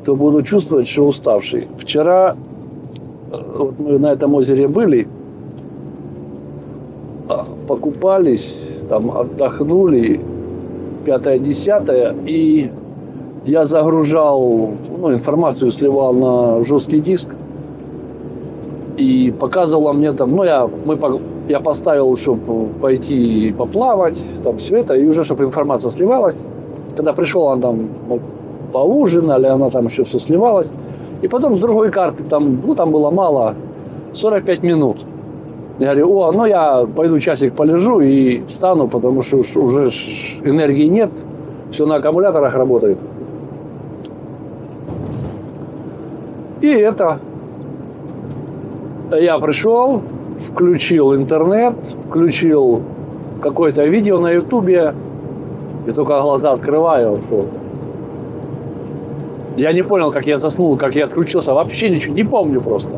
то буду чувствовать, что уставший. Вчера вот мы на этом озере были, покупались, там отдохнули, 5-10, и я загружал, информацию сливал на жесткий диск, и показывала мне там, я поставил, чтобы пойти поплавать, там все это, и уже, чтобы информация сливалась. Когда пришел, он там поужинали, она там еще все сливалась. И потом с другой карты, там было мало, 45 минут. Я говорю, я пойду часик полежу и встану, потому что уже энергии нет, все на аккумуляторах работает. И я пришел, включил интернет, включил какое-то видео на ютубе, и только глаза открываю, что... Я не понял, как я заснул, как я отключился, вообще ничего, не помню просто.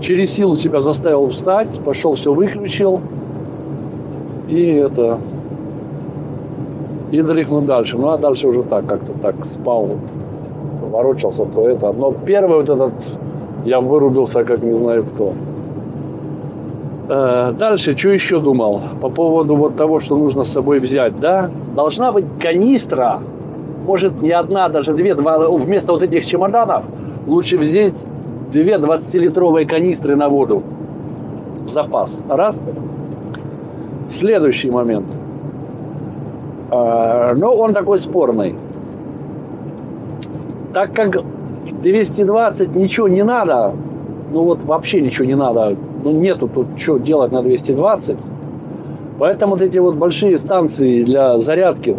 Через силу себя заставил встать, пошел, все выключил, и дрыхнул дальше. А дальше уже как-то так спал, ворочался, то это. Но первый я вырубился, как не знаю кто. Дальше, что еще думал? По поводу того, что нужно с собой взять, да? Должна быть канистра, может не одна, даже две, вместо вот этих чемоданов лучше взять 2 20-литровые канистры на воду в запас. Раз. Следующий момент. Но он такой спорный. Так как 220 ничего не надо, вообще ничего не надо, нету тут что делать на 220, поэтому вот эти большие станции для зарядки,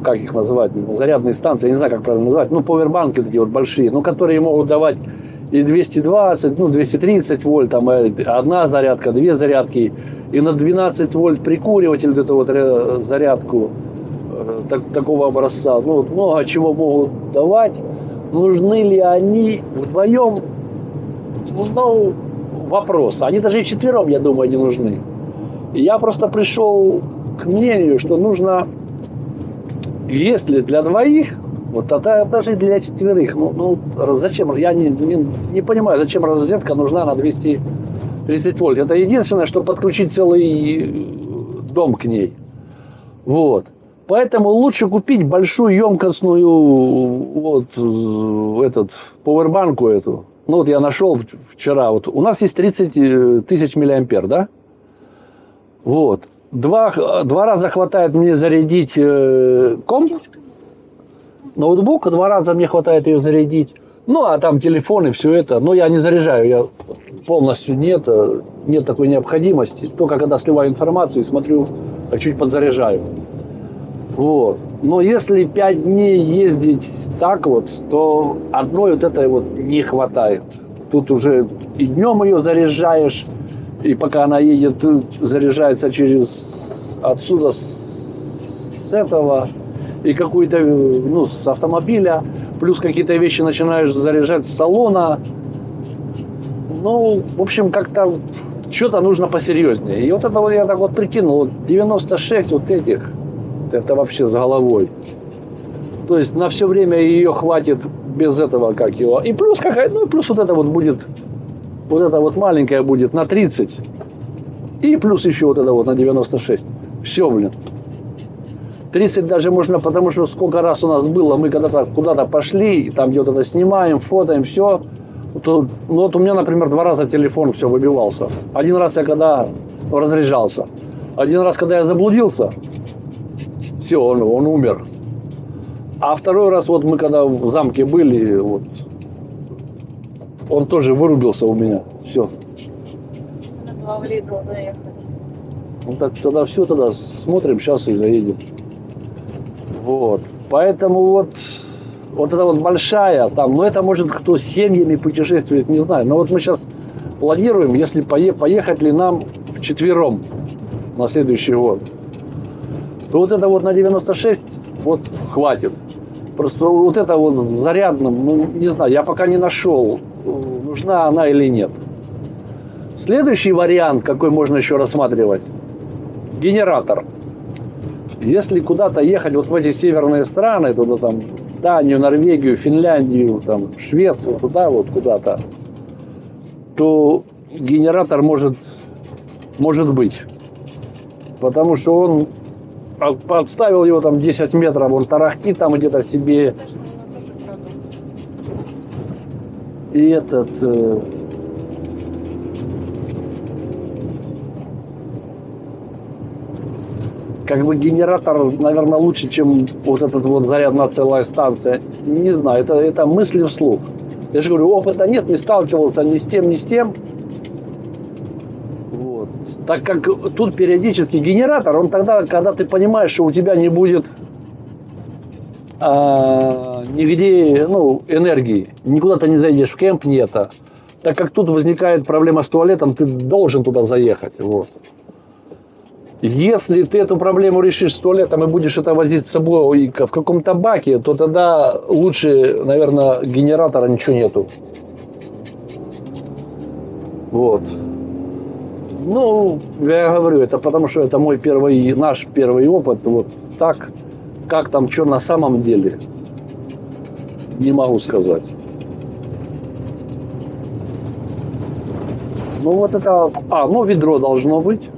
как их называть, зарядные станции, я не знаю, как правильно назвать, пауэрбанки такие большие, которые могут давать и 220, 230 вольт, там одна зарядка, 2 зарядки, и на 12 вольт прикуриватель, зарядку такого образца, много чего могут давать. Нужны ли они вдвоем? Вопрос. Они даже и вчетвером, я думаю, не нужны. И я просто пришел к мнению, что нужно, если для двоих, даже для четверых, зачем? Я не понимаю, зачем розетка нужна на 230 вольт. Это единственное, что подключить целый дом к ней. Поэтому лучше купить большую емкостную пауэрбанку эту. Я нашел вчера. У нас есть 30 тысяч миллиампер, да? Два раза хватает мне зарядить комп. Ноутбук, 2 раза мне хватает ее зарядить. А там телефон и все это. Но я не заряжаю. Я полностью нет такой необходимости. Только когда сливаю информацию и смотрю, чуть подзаряжаю. Но если 5 дней ездить так то одной этой не хватает. Тут уже и днем ее заряжаешь, и пока она едет, заряжается отсюда, с этого, и какую-то, с автомобиля, плюс какие-то вещи начинаешь заряжать с салона. В общем, как-то что-то нужно посерьезнее. И я так прикинул, 96 этих, это вообще с головой. То есть на все время ее хватит без этого, И плюс плюс будет, маленькая будет на 30. И плюс еще на 96. Все, 30 даже можно, потому что сколько раз у нас было, мы когда-то куда-то пошли, там где-то снимаем, фотоем, все. У меня, например, 2 раза телефон все выбивался. Один раз я когда разряжался. Один раз, когда я заблудился, все, он умер. А второй раз, мы когда в замке были, он тоже вырубился у меня. Все. Надо было в Лидл заехать. Так тогда все, смотрим, сейчас и заедем. Поэтому эта большая, там, это может кто с семьями путешествует, не знаю. Но мы сейчас планируем, если поехать ли нам вчетвером на следующий год. То на 96 хватит. Просто зарядным, не знаю, я пока не нашел, нужна она или нет. Следующий вариант, какой можно еще рассматривать, генератор. Если куда-то ехать вот в эти северные страны, туда там Данию, Норвегию, Финляндию, там, Швецию, туда вот куда-то, то генератор может быть. Потому что он подставил его там 10 метров, он тарахтит там где-то себе. Это же, наверное, тоже продукт. И этот... как бы генератор, наверное, лучше, чем вот этот вот зарядная целая станция. Не знаю, это мысли вслух. Я же говорю, опыта нет, не сталкивался ни с тем, ни с тем. Вот. Так как тут периодически генератор, он тогда, когда ты понимаешь, что у тебя не будет нигде энергии, никуда ты не зайдешь, в кемп нет. Так как тут возникает проблема с туалетом, ты должен туда заехать. Вот. Если ты эту проблему решишь с туалетом и будешь это возить с собой в каком-то баке, то тогда лучше, наверное, генератора ничего нету. Вот. Ну, я говорю, это потому что это наш первый опыт. Вот так, как там, что на самом деле, не могу сказать. Ну, вот это... ведро должно быть.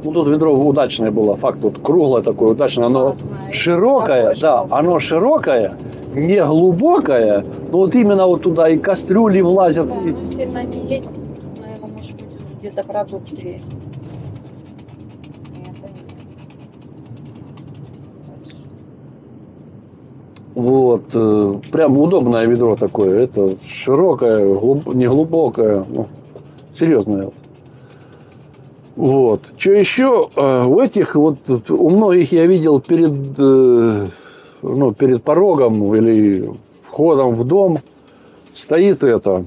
Ну, тут ведро удачное было, факт, тут круглое такое, удачное, оно Классное. широкое, да, оно широкое, не глубокое, но вот именно вот туда и кастрюли влазят. Да, И... оно сильно не едет, наверное, может быть, где-то продукты есть. Нет, Вот, прям удобное ведро такое, это широкое, не глубокое, ну, серьезное. Вот. Что еще? У этих вот, у многих я видел перед порогом или входом в дом стоит это,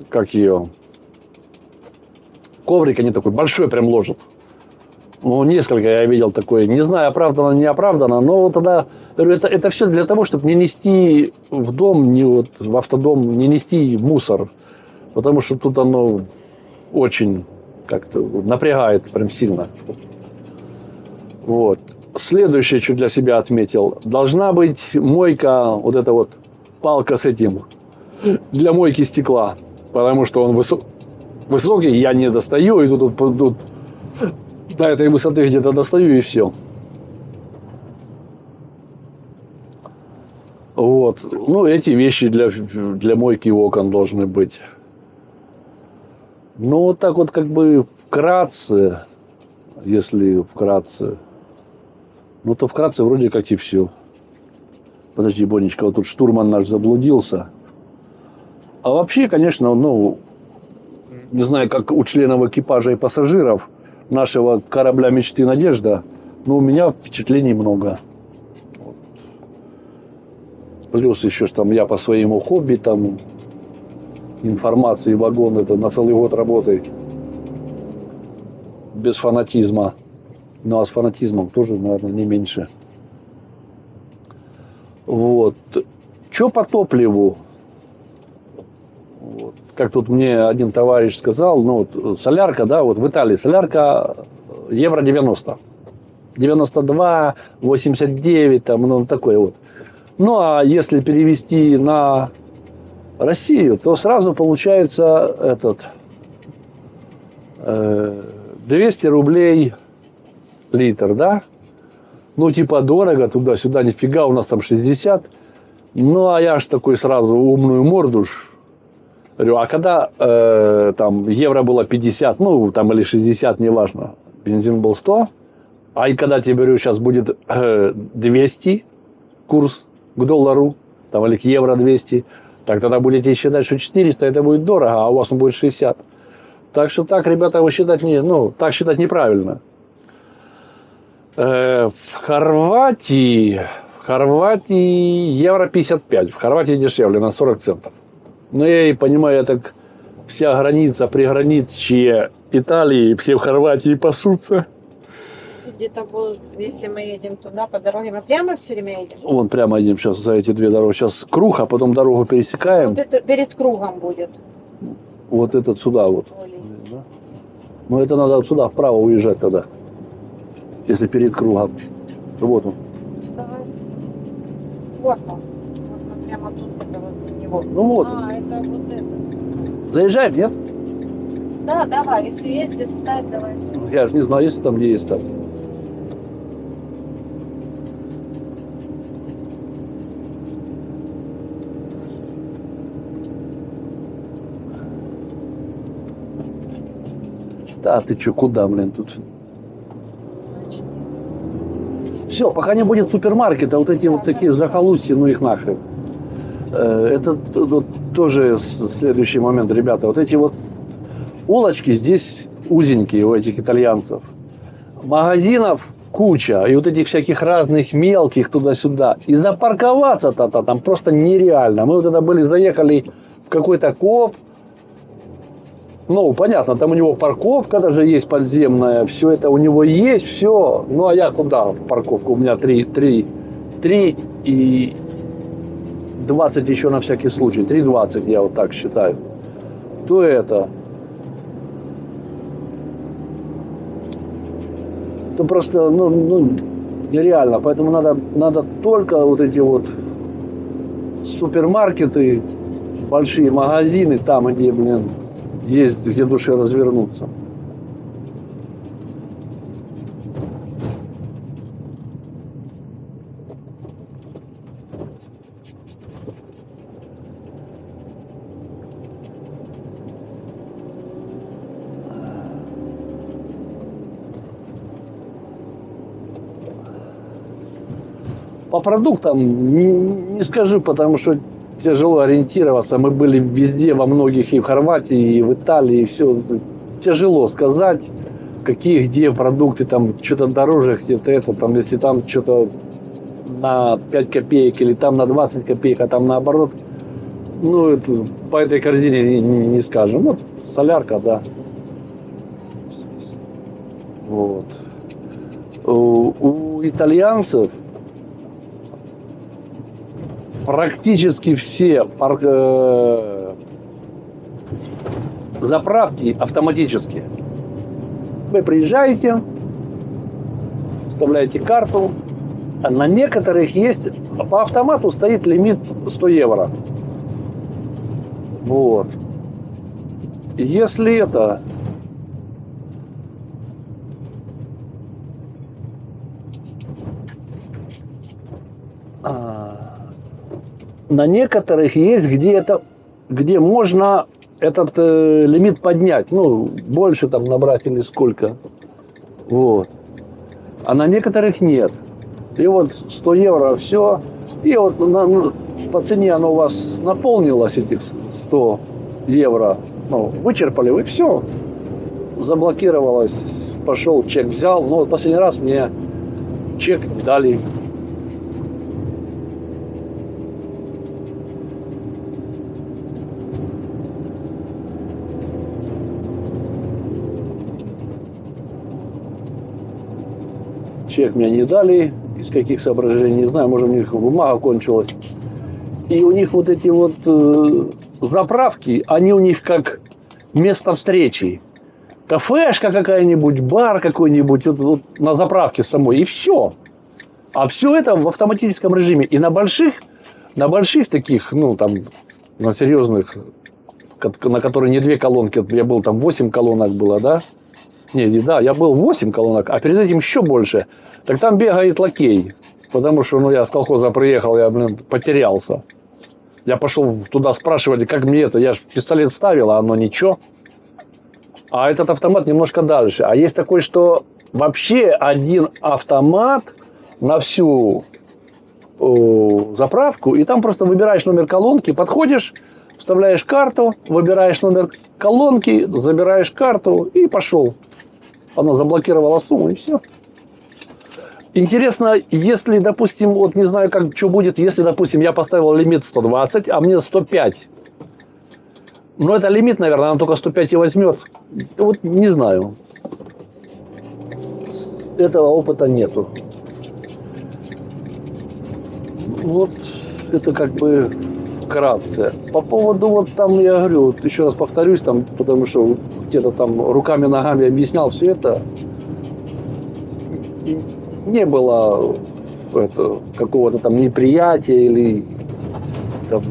как ее, коврик они такой большой прям ложат. Ну, несколько я видел такое, не знаю, оправдано, не оправдано, но вот тогда, говорю, это все для того, чтобы не нести в дом, в автодом, не нести мусор, потому что тут оно очень как-то напрягает прям сильно. Вот. Следующее, что для себя отметил, должна быть мойка, вот эта вот палка с этим, для мойки стекла, потому что он высокий, я не достаю, и тут до этой высоты где-то достаю, и все. Вот. Ну, эти вещи для мойки окон должны быть. Ну, вот так вот как бы вкратце, если вкратце, ну, то вкратце вроде как и все. Подожди, Бонечка, вот тут штурман наш заблудился. А вообще, конечно, не знаю, как у членов экипажа и пассажиров нашего корабля мечты «Надежда», но у меня впечатлений много. Вот. Плюс еще ж там я по своему хобби, там информации, вагон, это на целый год работы. Без фанатизма. Ну, а с фанатизмом тоже, наверное, не меньше. Вот. Что по топливу? Вот. Как тут мне один товарищ сказал, солярка, да, вот в Италии солярка евро 90. 92, 89, там, такое вот. Ну, а если перевести на Россию, то сразу получается 200 рублей литр, да? Ну, типа дорого, туда-сюда, нифига, у нас там 60. Ну, а я ж такой сразу умную морду говорю, а когда там евро было 50, ну, там или 60, неважно, бензин был 100, а и когда тебе говорю, сейчас будет 200 курс к доллару, там, или к евро 200, так тогда будете считать, что 400 это будет дорого, а у вас он будет 60. Так что так, ребята, вы считать так считать неправильно. В Хорватии евро 55. В Хорватии дешевле на 40 центов. Но я и понимаю, так вся граница, приграничье Италии, все в Хорватии пасутся. где-то, если мы едем туда по дороге, мы прямо все время едем? Вон прямо идем сейчас за эти две дороги. Сейчас круг, а потом дорогу пересекаем. Вот это перед кругом будет. Вот этот сюда вот. Да? Но это надо вот сюда вправо уезжать тогда. если перед кругом. Вот он. Давай вот он. Вот мы прямо тут это возле него. Ну вот. Это вот это. Заезжаем, нет? Да, давай, если есть здесь ставь, давай. Я же не знаю, если там где есть там. Да, ты чё, куда, блин, тут? Значит, Все, пока не будет супермаркета, вот эти вот такие захолустья, ну их нахрен. Это вот тоже следующий момент, ребята. Вот эти вот улочки здесь узенькие у этих итальянцев. Магазинов куча, и вот этих всяких разных мелких туда-сюда. И запарковаться-то там просто нереально. Мы вот тогда заехали в какой-то коп. Ну, понятно, там у него парковка даже есть подземная, все это у него есть, все. Ну, а я куда в парковку? У меня 3 и 20 еще на всякий случай. 3,20 я вот так считаю. То это просто, ну, нереально. Поэтому надо только вот эти вот супермаркеты, большие магазины, там, где, блин, есть где душе развернуться. По продуктам не скажу, потому что тяжело ориентироваться. Мы были везде, во многих, и в Хорватии, и в Италии, и все. Тяжело сказать, какие, где продукты, там что-то дороже, где-то это, там, если там что-то на 5 копеек или там на 20 копеек, а там наоборот. Ну, это, по этой корзине не скажем. Вот солярка, да. Вот. У итальянцев практически все заправки автоматические. Вы приезжаете, вставляете карту, а на некоторых есть, по автомату стоит лимит 100 евро. Вот. Если это на некоторых есть где можно этот лимит поднять, ну, больше там набрать или сколько. Вот. А на некоторых нет. И вот 100 евро все. И вот по цене оно у вас наполнилось, этих 100 евро. Ну, вычерпали вы, все. Заблокировалось. Пошел, чек взял. Но последний раз мне чек не дали. Чек мне не дали, из каких соображений, не знаю, может, у них бумага кончилась. И у них вот эти вот заправки, они у них как место встречи. Кафешка какая-нибудь, бар какой-нибудь, вот на заправке самой, и все. А все это в автоматическом режиме. И на больших таких, ну, там, на серьезных, на которые не 2 колонки, я был там 8 колонок было, да? Да, я был 8 колонок, а перед этим еще больше. Так там бегает лакей. Потому что, ну, я с колхоза приехал, я, потерялся. Я пошел туда спрашивать, как мне это. Я же пистолет ставил, а оно ничего. А этот автомат немножко дальше. А есть такой, что вообще один автомат на всю заправку. И там просто выбираешь номер колонки, подходишь, вставляешь карту, выбираешь номер колонки, забираешь карту и пошел. Она заблокировала сумму, и все. Интересно, если, допустим, вот не знаю, что будет, если, допустим, я поставил лимит 120, а мне 105. Но это лимит, наверное, она только 105 и возьмет. Вот не знаю. Этого опыта нету. Вот это как бы вкратце. По поводу вот там, я говорю, еще раз повторюсь, там, потому что где-то там руками-ногами объяснял все это. не было какого-то там неприятия или там,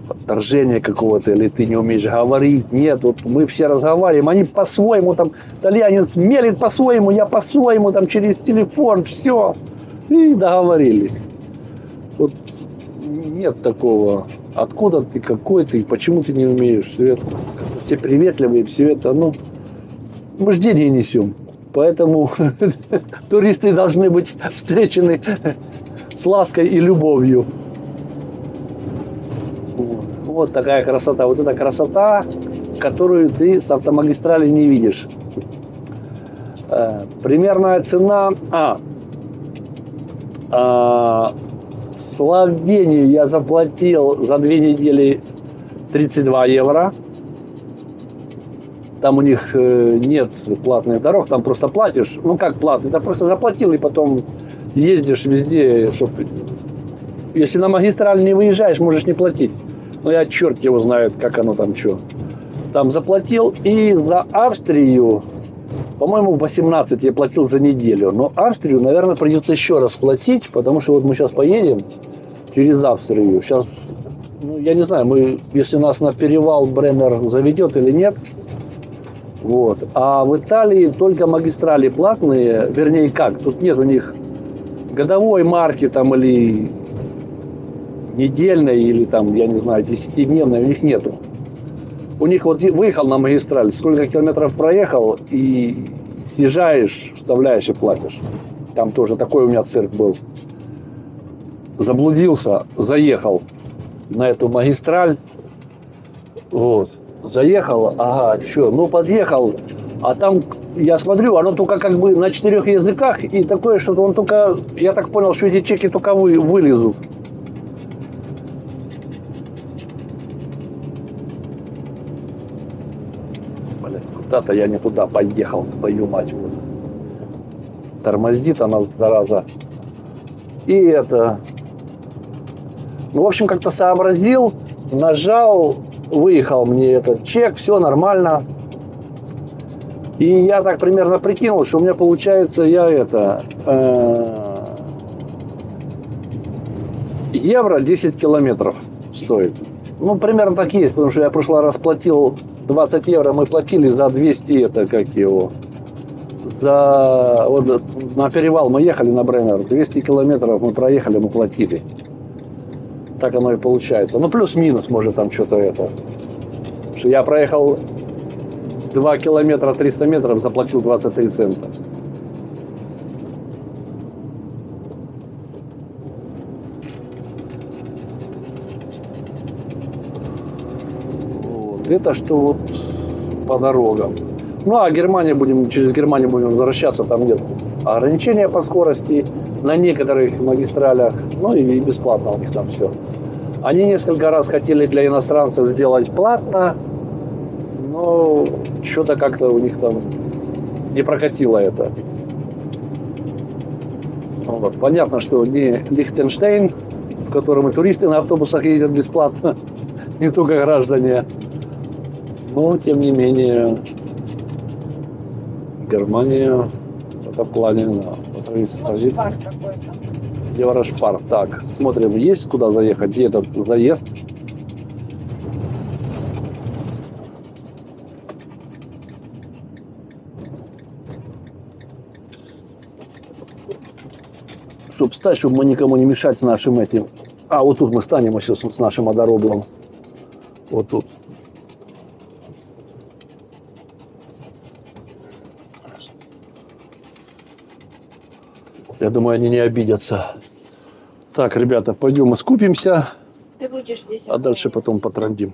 отторжения какого-то, или ты не умеешь говорить. Нет, вот мы все разговариваем, они по-своему, там, итальянец мелит по-своему, я по-своему, там, через телефон, все. И договорились. Вот нет такого, откуда ты, какой ты, почему ты не умеешь. Все это, все приветливые, все это, ну, мы же деньги несем. Поэтому туристы должны быть встречены с лаской и любовью. Вот такая красота. Вот эта красота, которую ты с автомагистрали не видишь. Примерная цена... в Словению я заплатил за 2 недели 32 евро. Там у них нет платных дорог, там просто платишь. Ну как платный, ты просто заплатил и потом ездишь везде, чтобы... Если на магистраль не выезжаешь, можешь не платить. Но я черт его знает, как оно там что. Там заплатил. И за Австрию, по-моему, 18 я платил за неделю. Но Австрию, наверное, придется еще раз платить, потому что вот мы сейчас поедем через Австрию. Сейчас, ну, я не знаю, если нас на перевал Бреннер заведет или нет. Вот. А в Италии только магистрали платные, вернее как, тут нет у них годовой марки там или недельной, или там, я не знаю, 10-дневной, у них нету. У них вот выехал на магистраль, сколько километров проехал, и съезжаешь, вставляешь и платишь. Там тоже такой у меня цирк был. Заблудился, заехал на эту магистраль, вот. Заехал, ага, что, ну подъехал, а там, я смотрю, оно только как бы на 4 языках, и такое, что он только, я так понял, что эти чеки только вылезут. Блин, куда-то я не туда поехал, твою мать. Вот. Тормозит она, зараза. И это... Ну, в общем, как-то сообразил, нажал... Выехал мне этот чек, все нормально. И я так примерно прикинул, что у меня получается, евро 10 километров стоит. Ну, примерно так и есть, потому что я в прошлый раз платил 20 евро, мы платили за 200, это как его, за, вот на перевал мы ехали на Бреннер, 200 километров мы проехали, мы платили. Так оно и получается. Ну, плюс-минус, может, там что-то это. Потому что я проехал 2 километра 300 метров, заплатил 23 цента. Вот. Это что вот по дорогам. Ну, а через Германию будем возвращаться, там нет ограничения по скорости на некоторых магистралях, ну и бесплатно у них там все. Они несколько раз хотели для иностранцев сделать платно, но что-то как-то у них там не прокатило это. Вот. Понятно, что не Лихтенштейн, в котором и туристы на автобусах ездят бесплатно, не только граждане, но тем не менее Германия в этом плане Еврошпар. Так, смотрим, есть куда заехать, где этот заезд. Чтобы встать, чтобы мы никому не мешать с нашим этим. А, вот тут мы станем сейчас с нашим одороблом. Вот тут. Я думаю, они не обидятся. Так, ребята, пойдем искупимся. Ты будешь здесь. А дальше потом потрандим.